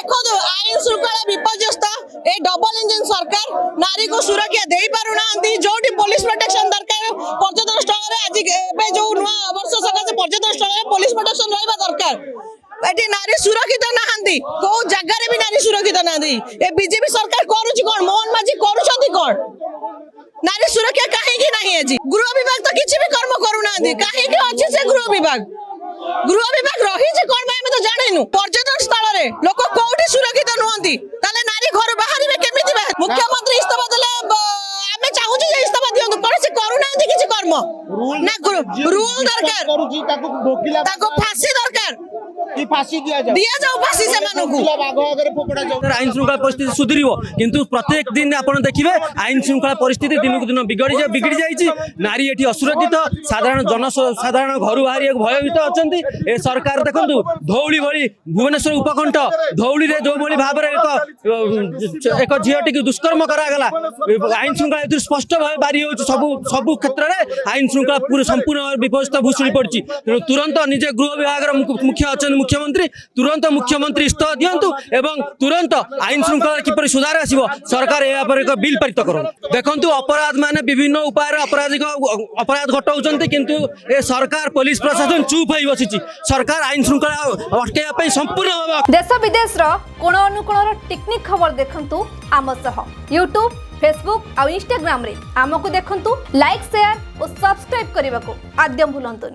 देखो आईन श्रृंखला विपर्यस्त ए डबल इंजन सरकार नारी को सुरक्षा दे पारुना जोटी पुलिस प्रोटेक्शन दरकार पर्यटन स्थल आज जो नुआ वर्ष सकाशे पर्यटन स्थल पुलिस प्रोटेक्शन रहा दरकार एटी नारी सुरक्षित नहांती को जगह भी नारी सुरक्षित नहांती ए बीजेपी सरकार करूची कोन मोहन माझी करूछंती कोन नारी सुरक्षा कहीं नहीं आज गृह विभाग तो किसी भी कर्म करूना कहीं अच्छे से गृह विभाग रही कौन भाई तो जानु पर्यटन स्थल रे लोक कोठी सुरक्षित नुहंती ताले नारी घर बाहर केमिति मुख्यमंत्री इस्तीफा देले आमे चाहू जे इस्तीफा दियंतु कोन से करूना किछि कर्म ना रूल दरकार ताको फांसी दरकार कि फांसी दिया जाओ फांसी से मानकु आईन श्रृंखला परिस्थिति सुधरिबो किंतु प्रत्येक दिन आपण देखिबे आईन श्रृंखला परिस्थिति दिन को दिन बिगड़ी जाइछि नारी एठी असुरक्षित साधारण जनसाधारण घर बाहरी भयभीत अछंती ए सरकार देखंतु धौली भली भुवनेश्वर उपकंठ धौली रे जो भली भाबरे एक झियटी की दुष्कर्म करा गला आईन श्रृंखला एथि स्पष्ट भाबे बारी होछ सब क्षेत्र रे आईन श्रृंखला पूरा संपूर्ण विपस्त भूषुड़ी पड़छि तुरंत निजे गृह विभाग मुख्य अछन मुख्यमंत्री तुरंत मुख्यमंत्री इस्तीफा दियंतु एवं तुरंत आईन श्रृंखला किपर सुधार आसीबो सरकार ए पर एक बिल पारित करन देखंतु अपराध माने विभिन्न उपाय अपराध घटाउछंती किंतु ए सरकार पुलिस प्रशासन चुप होई बसिछि सरकार आईन श्रृंखला अटकेया पे संपूर्ण देश विदेश रो कोण अनुकोण टेक्निक खबर देखंतु आम सह यूट्यूब फेसबुक और इंस्टाग्राम रे आमको देखंतु लाइक शेयर और सब्सक्राइब करने को आद्यम भूलंतुनी।